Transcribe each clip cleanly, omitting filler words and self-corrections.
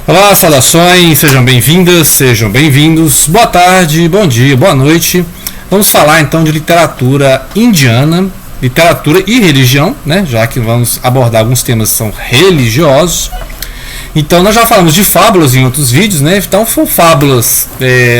Olá, saudações, sejam bem-vindas, sejam bem-vindos, boa tarde, bom dia, boa noite. Vamos falar então de literatura indiana, literatura e religião, né? Já que vamos abordar alguns temas que são religiosos. Então nós já falamos de fábulas em outros vídeos, né? Então foram fábulas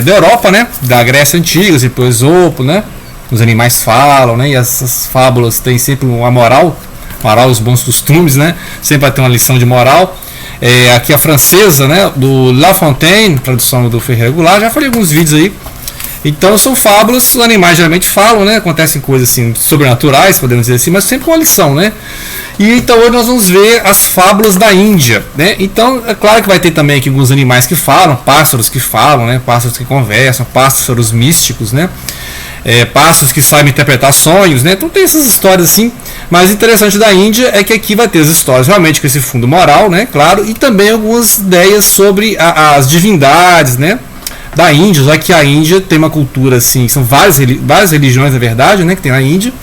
da Europa, né? Da Grécia Antiga, tipo Esopo, né? Os animais falam, né? E essas fábulas têm sempre uma moral, os bons costumes, né? Sempre vai ter uma lição de moral. Aqui a francesa, né, do La Fontaine, tradução do Ferreira Goulart, já falei alguns vídeos aí. Então são fábulas, os animais geralmente falam, né, acontecem coisas assim sobrenaturais, podemos dizer assim, mas sempre com uma lição, né. E então hoje nós vamos ver as fábulas da Índia, né. Então é claro que vai ter também aqui alguns animais que falam, pássaros que falam, né, pássaros que conversam, pássaros místicos, né. Pássaros que sabem interpretar sonhos, né? Então tem essas histórias assim. Mas o interessante da Índia é que aqui vai ter as histórias realmente com esse fundo moral, né? Claro, e também algumas ideias sobre as divindades, né? Da Índia, já que a Índia tem uma cultura assim, são várias religiões na verdade, né? Que tem na Índia.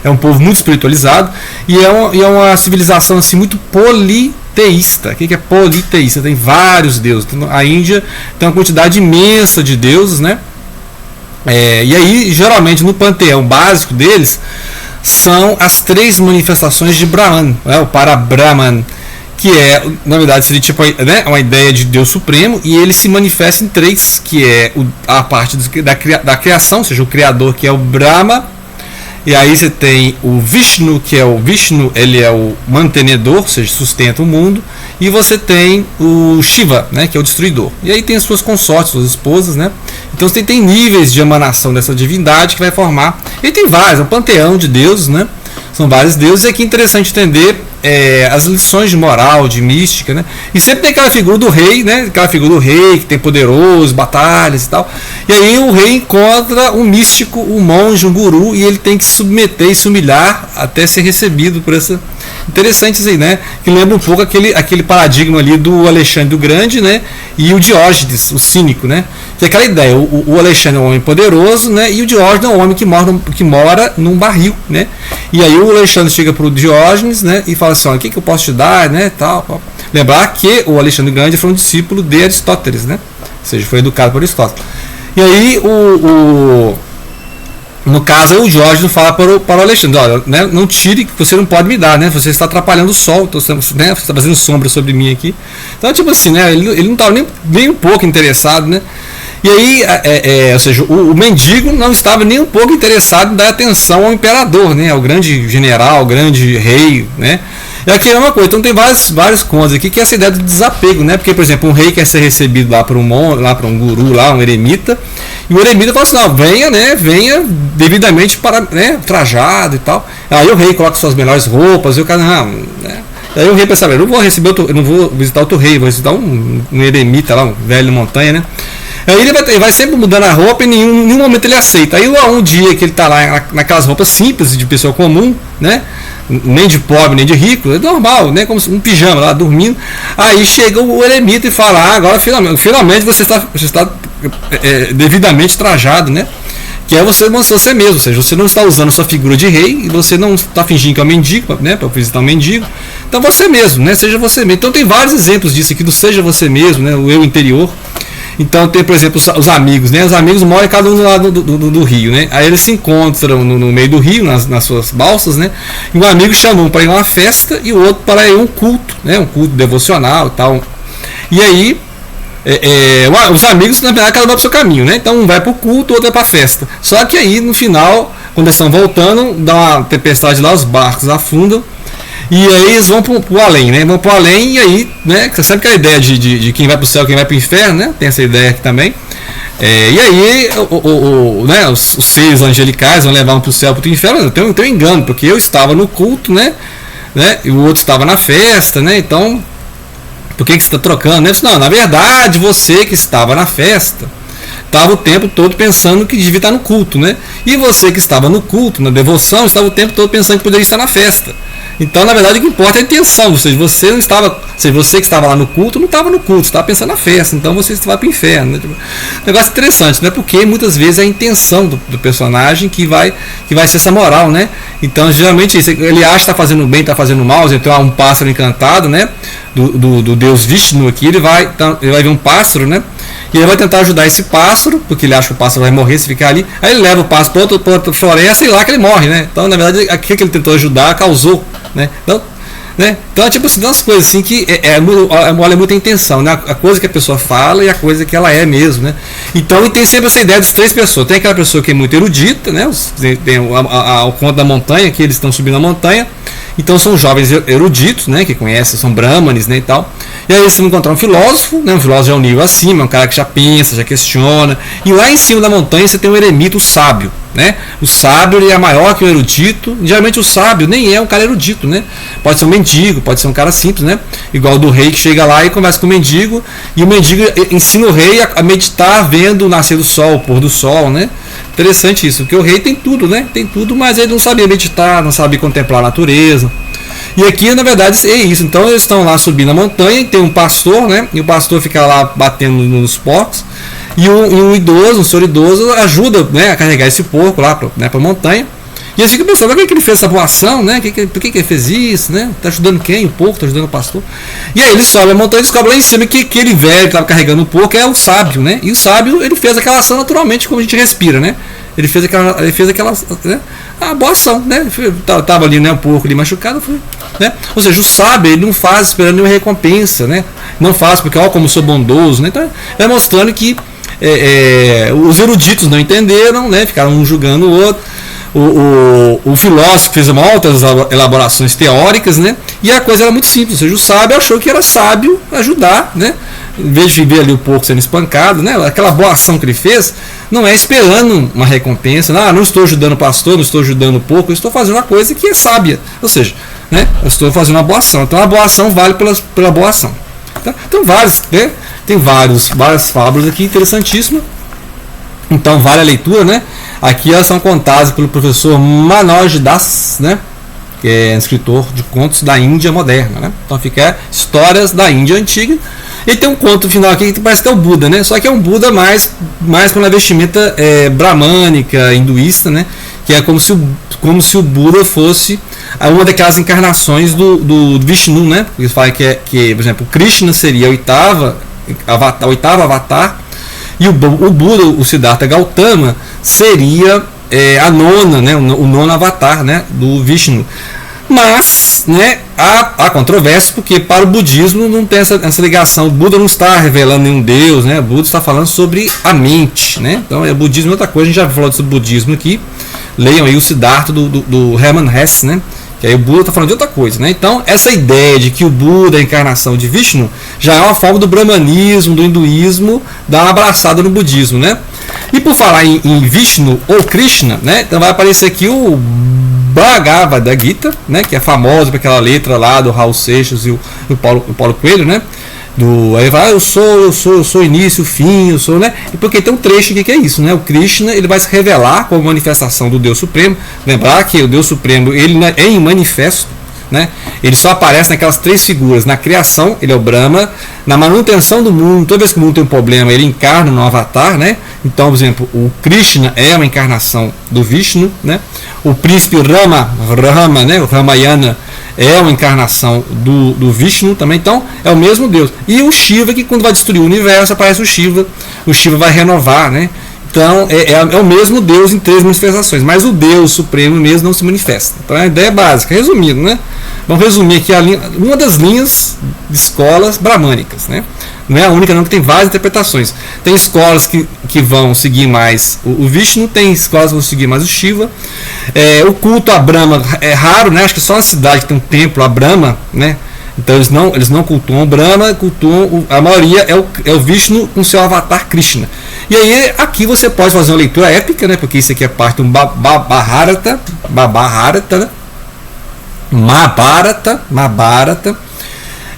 É um povo muito espiritualizado e é uma civilização assim muito politeísta. O que é politeísta? Tem vários deuses. Então, a Índia tem uma quantidade imensa de deuses, né? E aí, geralmente, no panteão básico deles, são as 3 manifestações de Brahman, né, o Parabrahman, que na verdade, seria tipo, né, uma ideia de Deus Supremo, e ele se manifesta em 3, que é a parte da criação, ou seja, o Criador, que é o Brahma, e aí você tem o Vishnu, que é o Vishnu, ele é o mantenedor, ou seja, sustenta o mundo, e você tem o Shiva, né, que é o destruidor. E aí tem as suas consortes, suas esposas, né? Então você tem níveis de emanação dessa divindade que vai formar. E tem vários, é um panteão de deuses, né? São vários deuses, e aqui é interessante entender as lições de moral, de mística, né? E sempre tem aquela figura do rei, né? Aquela figura do rei que tem poderoso, batalhas e tal. E aí o rei encontra um místico, um monge, um guru, e ele tem que se submeter e se humilhar até ser recebido por essa. Interessante isso aí, né? Que lembra um pouco aquele paradigma ali do Alexandre o Grande, né? E o Diógenes, o cínico, né? Que é aquela ideia, o Alexandre é um homem poderoso, né? E o Diógenes é um homem que mora num barril, né? E aí o Alexandre chega para o Diógenes, né? E fala assim, olha, o que eu posso te dar, né? Tal. Lembrar que o Alexandre o Grande foi um discípulo de Aristóteles, né? Ou seja, foi educado por Aristóteles. E aí no caso, o Diógenes fala para o Alexandre, olha, né, não tire, que você não pode me dar, né? Você está atrapalhando o sol, então, né, você está fazendo sombra sobre mim aqui. Então, tipo assim, né? Ele não estava nem um pouco interessado, né? E aí, ou seja, o mendigo não estava nem um pouco interessado em dar atenção ao imperador, né? Ao grande general, ao grande rei, né? E aqui é uma coisa, então tem vários contos aqui, que é essa ideia do desapego, né? Porque, por exemplo, um rei quer ser recebido lá para um guru, lá, um eremita, e o eremita fala assim, não, venha devidamente trajado e tal. Aí o rei coloca suas melhores roupas, e o cara, não, né? Aí o rei pensa, eu não vou visitar outro rei, vou visitar um eremita lá, um velho montanha, né? Aí ele vai sempre mudando a roupa e em nenhum momento ele aceita. Aí um dia que ele está lá naquelas roupas simples de pessoa comum, né? Nem de pobre, nem de rico, é normal, né? Como um pijama lá dormindo. Aí chega o eremita e fala, agora finalmente você está devidamente trajado, né? Que é você mesmo, ou seja, você não está usando sua figura de rei e você não está fingindo que é um mendigo, né? Para visitar um mendigo. Então você mesmo, né? Seja você mesmo. Então tem vários exemplos disso aqui do seja você mesmo, né? O eu interior. Então tem, por exemplo, os amigos, né? Os amigos moram cada um do lado do rio, né? Aí eles se encontram no meio do rio, nas suas balsas, né? E um amigo chama um para ir a uma festa e o outro para ir a um culto, né? Um culto devocional e tal. E aí, os amigos, na verdade, cada um vai para o seu caminho, né? Então um vai para o culto, o outro vai para a festa. Só que aí, no final, quando eles estão voltando, dá uma tempestade lá, os barcos afundam. E aí eles vão pro além, né? Vão pro além e aí, né? Você sabe que a ideia de quem vai pro céu, quem vai pro inferno, né? Tem essa ideia aqui também. E aí, né? Os seres angelicais vão levar um pro céu, pro inferno. Tem um engano, porque eu estava no culto, né? E o outro estava na festa, né? Então, por que você está trocando? Né? Não, na verdade, você que estava na festa estava o tempo todo pensando que devia estar no culto, né? E você que estava no culto, na devoção, estava o tempo todo pensando que poderia estar na festa. Então, na verdade, o que importa é a intenção, ou seja, você não estava seja, você que estava lá no culto, não estava no culto, você estava pensando na festa, então você vai para o inferno. Né? Tipo, negócio interessante, né? Porque muitas vezes é a intenção do personagem que vai ser essa moral, né? Então, geralmente, ele acha que está fazendo bem, está fazendo mal, então há um pássaro encantado, né? Do deus Vishnu aqui, ele vai ver um pássaro, né? E ele vai tentar ajudar esse pássaro, porque ele acha que o pássaro vai morrer se ficar ali. Aí ele leva o pássaro para outra floresta e lá que ele morre, né? Então, na verdade, aquilo que ele tentou ajudar causou, né? Então, tipo assim, tem umas coisas assim que olha muita intenção, né? A coisa que a pessoa fala e a coisa que ela é mesmo, né? Então, e tem sempre essa ideia das três pessoas. Tem aquela pessoa que é muito erudita, né? Tem o conto da montanha, que eles estão subindo a montanha. Então são jovens eruditos, né, que conhecem, são brahmanes, né, e tal. E aí eles vão encontrar um filósofo, né, um filósofo é um nível acima, é um cara que já pensa, já questiona. E lá em cima da montanha você tem um eremita, o sábio, né? O sábio ele é maior que o erudito. Geralmente o sábio nem é um cara erudito, né? Pode ser um mendigo, pode ser um cara simples, né? Igual do rei que chega lá e conversa com o mendigo, e o mendigo ensina o rei a meditar vendo o nascer do sol, o pôr do sol, né? Interessante isso, porque o rei tem tudo, né? Tem tudo, mas ele não sabia meditar, não sabia contemplar a natureza. E aqui, na verdade, é isso. Então eles estão lá subindo a montanha, tem um pastor, né? E o pastor fica lá batendo nos porcos. E um idoso, um senhor idoso, ajuda, né, a carregar esse porco lá para a montanha. E eles ficam pensando, por que ele fez essa boa ação, né? Por que ele fez isso, né? Tá ajudando quem? O porco, tá ajudando o pastor. E aí ele sobe a montanha e descobre lá em cima que aquele velho que estava carregando o porco é o sábio, né? E o sábio, ele fez aquela ação naturalmente, como a gente respira, né? Ele fez aquela né? A boa ação, né? Tava ali, né, o porco ali machucado, foi, né? Ou seja, o sábio, ele não faz esperando nenhuma recompensa, né? Não faz porque, ó, como sou bondoso, né? Então, vai mostrando que os eruditos não entenderam, né? Ficaram um julgando o outro. O filósofo fez uma altas elaborações teóricas, né? E a coisa era muito simples, ou seja, o sábio achou que era sábio ajudar, né? Em vez de ver ali o porco sendo espancado, né? Aquela boa ação que ele fez não é esperando uma recompensa, não estou ajudando o pastor, não estou ajudando o porco, eu estou fazendo uma coisa que é sábia, ou seja, né? Eu estou fazendo uma boa ação, então a boa ação vale pela boa ação. Tá? Então né? Tem várias fábulas aqui interessantíssimas. Então vale a leitura, né? Aqui elas são contadas pelo professor Manoj Das, né? Que é escritor de contos da Índia moderna, né? Então fica histórias da Índia antiga. E tem um conto final aqui que parece que é o Buda, né? Só que é um Buda mais com uma vestimenta brahmânica, hinduísta, né? Que é como se o Buda fosse uma daquelas encarnações do Vishnu, né? Eles falam que, por exemplo, Krishna seria o oitavo avatar. E o Buda, o Siddhartha Gautama, seria a nona, né, o nono avatar, né, do Vishnu. Mas, né, há controvérsia, porque para o budismo não tem essa ligação. O Buda não está revelando nenhum deus, né? O Buda está falando sobre a mente, né? Então, o budismo é outra coisa, a gente já falou sobre budismo aqui. Leiam aí o Siddhartha do Hermann Hesse, né? Que aí o Buda está falando de outra coisa, né? Então, essa ideia de que o Buda é a encarnação de Vishnu já é uma forma do brahmanismo, do hinduísmo, dar uma abraçada no budismo, né? E por falar em Vishnu ou Krishna, né? Então vai aparecer aqui o Bhagavad Gita, né? Que é famoso por aquela letra lá do Raul Seixas e o Paulo Coelho, né? Aí vai, eu sou início, fim, eu sou, né? E porque tem um trecho aqui que é isso, né? O Krishna, ele vai se revelar como manifestação do Deus Supremo. Lembrar que o Deus Supremo, ele é em manifesto, né? Ele só aparece naquelas três figuras. Na criação, ele é o Brahma. Na manutenção do mundo, toda vez que o mundo tem um problema, ele encarna no avatar, né? Então, por exemplo, o Krishna é uma encarnação do Vishnu, né? O príncipe Rama, né? O Ramayana é uma encarnação do Vishnu também, então é o mesmo Deus. E o Shiva, que quando vai destruir o universo, aparece o Shiva vai renovar, né? Então é o mesmo Deus em três manifestações, mas o Deus Supremo mesmo não se manifesta. Então a ideia é básica, resumindo, né? Vamos resumir aqui uma das linhas de escolas brahmânicas, né? Não é a única não, que tem várias interpretações. Tem escolas que vão seguir mais o Vishnu, tem escolas que vão seguir mais o Shiva. O culto a Brahma é raro, né? Acho que só na cidade tem um templo a Brahma, né? Então eles não cultuam o Brahma, a maioria é o Vishnu com seu avatar Krishna. E aí aqui você pode fazer uma leitura épica, né? Porque isso aqui é parte do Mahabharata, né? Mahabharata.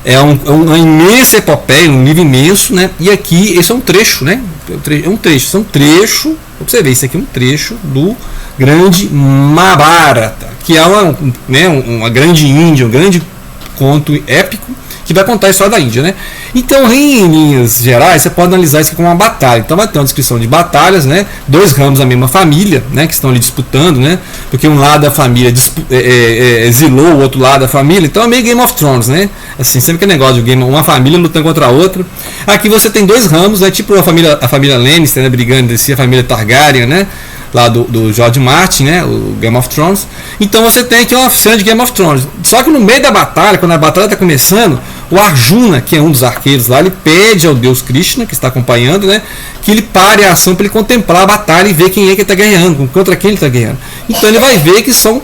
É uma imensa epopeia, um livro imenso, né? E aqui, esse é um trecho, né? São trecho, pra você ver, isso aqui é um trecho do grande Mahabharata, que é uma grande Índia, um grande conto épico, que vai contar a história da Índia, né? Então, em linhas gerais, você pode analisar isso como uma batalha. Então vai ter uma descrição de batalhas, né? Dois ramos da mesma família, né? Que estão ali disputando, né? Porque um lado da família exilou o outro lado da família. Então é meio Game of Thrones, né? Assim, sempre que é negócio de uma família lutando contra a outra. Aqui você tem dois ramos, né? Tipo a família Lannister, né? Brigando entre si, a família Targaryen, né? Lá do George Martin, né, o Game of Thrones. Então você tem aqui uma cena de Game of Thrones. Só que no meio da batalha, quando a batalha está começando, o Arjuna, que é um dos arqueiros lá, ele pede ao deus Krishna, que está acompanhando, né, que ele pare a ação para ele contemplar a batalha e ver quem é que está ganhando, contra quem ele está ganhando. Então ele vai ver que são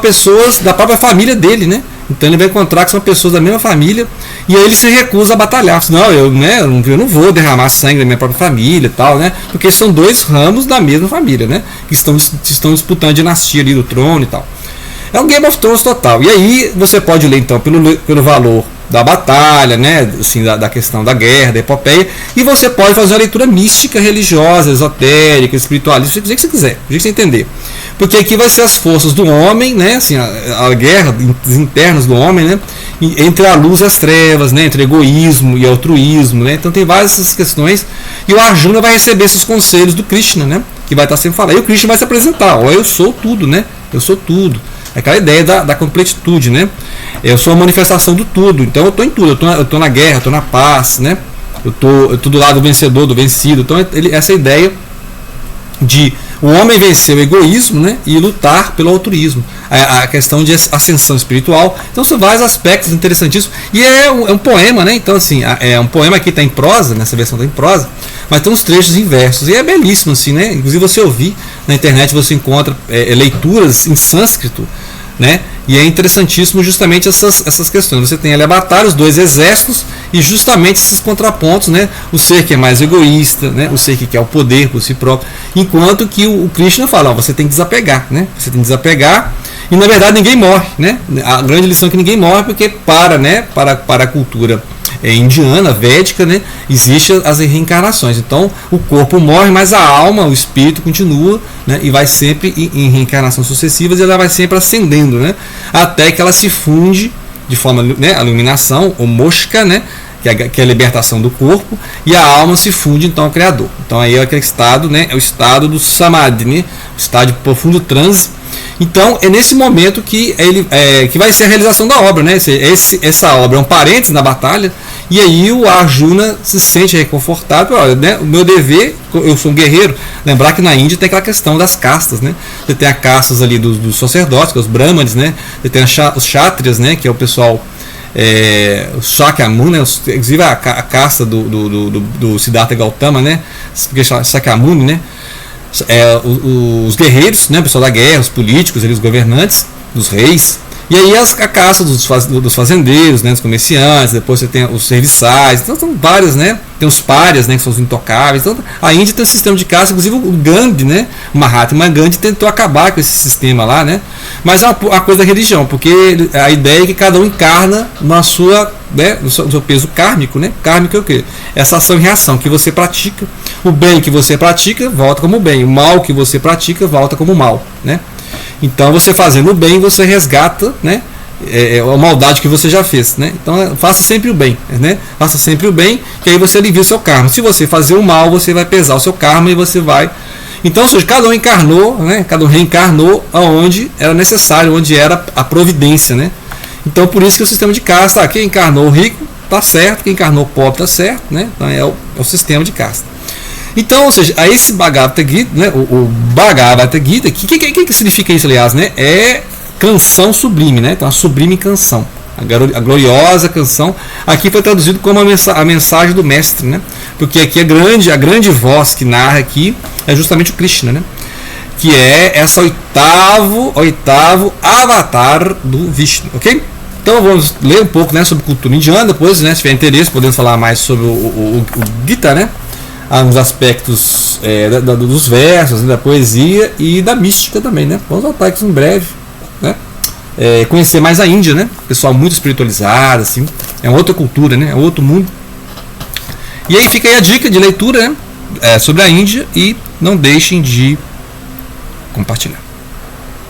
pessoas da própria família dele, né? Então ele vai encontrar que são pessoas da mesma família e aí ele se recusa a batalhar. Não, eu não vou derramar sangue da minha própria família e tal, né? Porque são dois ramos da mesma família, né? Que estão disputando a dinastia ali do trono e tal. É um Game of Thrones total. E aí você pode ler então pelo valor da batalha, né? Assim, da questão da guerra, da epopeia, e você pode fazer uma leitura mística, religiosa, esotérica, espiritualista, do jeito que você quiser, do jeito que você entender. Porque aqui vai ser as forças do homem, né? Assim, a guerra internas do homem, né? Entre a luz e as trevas, né? Entre egoísmo e altruísmo, né? Então tem várias essas questões. E o Arjuna vai receber esses conselhos do Krishna, né? Que vai estar sempre falando. E o Krishna vai se apresentar. Ó, eu sou tudo, né? Eu sou tudo. Aquela ideia da completitude, né? Eu sou a manifestação do tudo. Então eu estou em tudo. Eu estou na guerra, eu estou na paz, né? Eu estou do lado do vencedor, do vencido. Então essa ideia de o homem vencer o egoísmo, né, e lutar pelo altruísmo, a questão de ascensão espiritual. Então são vários aspectos interessantíssimos e é um poema, né? Então assim, é um poema que está em prosa, nessa versão está em prosa, mas tem uns trechos em versos e é belíssimo assim, né? Inclusive você ouvir na internet, você encontra leituras em sânscrito, né? E é interessantíssimo justamente essas questões. Você tem ali a batalha, os dois exércitos e justamente esses contrapontos, né? O ser que é mais egoísta, né? O ser que quer o poder por si próprio, enquanto que o Krishna fala, ó, você tem que desapegar, né? Você tem que desapegar e na verdade ninguém morre, né? A grande lição é que ninguém morre porque para a cultura indiana, védica, né, existe as reencarnações. Então o corpo morre, mas a alma, o espírito continua, né, e vai sempre em reencarnações sucessivas e ela vai sempre ascendendo, né, até que ela se funde de forma, né, a iluminação, o moksha, né, que é a libertação do corpo, e a alma se funde então ao Criador. Então aí é aquele estado, né, é o estado do samadhi, né, o estado de profundo transe. Então é nesse momento que que vai ser a realização da obra, né? Essa obra é um parênteses na batalha, e aí o Arjuna se sente reconfortado, né? O meu dever, eu sou um guerreiro. Lembrar que na Índia tem aquela questão das castas, né? Você tem as castas ali dos sacerdotes, que é os brahmanes, né? Você tem os kshatriyas, né? Que é o pessoal, os Shakyamuni, né? Inclusive a casta do Siddhartha Gautama, né? Shakyamuni, né? Os guerreiros, né, o pessoal da guerra, os políticos, os governantes, os reis, e aí a caça dos fazendeiros, né, dos comerciantes, depois você tem os serviçais, então são várias, né, tem os párias, né, que são os intocáveis. Então a Índia tem um sistema de caça, inclusive o Gandhi, né, o Mahatma Gandhi tentou acabar com esse sistema lá, né, mas é uma coisa da religião, porque a ideia é que cada um encarna na sua, né, no seu peso kármico, né, kármico é o quê? Essa ação e reação que você pratica, o bem que você pratica volta como bem, o mal que você pratica volta como mal, né. Então você fazendo o bem, você resgata, né, a maldade que você já fez, né? Então faça sempre o bem, né? Faça sempre o bem, que aí você alivia o seu karma. Se você fazer o mal, você vai pesar o seu karma e você vai. Então, ou seja, cada um encarnou, né? Cada um reencarnou aonde era necessário, onde era a providência, né? Então por isso que o sistema de casta, quem encarnou rico tá certo, quem encarnou pobre tá certo, né? Então é o sistema de casta. Então, ou seja, a esse Bhagavad Gita, né, o Bhagavad Gita, que significa isso, aliás, né? É canção sublime, né? Então, a sublime canção, a gloriosa canção. Aqui foi traduzido como a mensagem do mestre, né? Porque aqui a grande voz que narra aqui é justamente o Krishna, né? Que é essa oitavo avatar do Vishnu, ok? Então vamos ler um pouco, né, sobre cultura indiana. Depois, né, se tiver interesse, podemos falar mais sobre o Gita, né? Nos aspectos dos versos, né, da poesia e da mística também, né? Vamos voltar aqui em breve, né? Conhecer mais a Índia, né? Pessoal muito espiritualizado, assim, é uma outra cultura, né? É outro mundo. E aí fica aí a dica de leitura, né, sobre a Índia, e não deixem de compartilhar.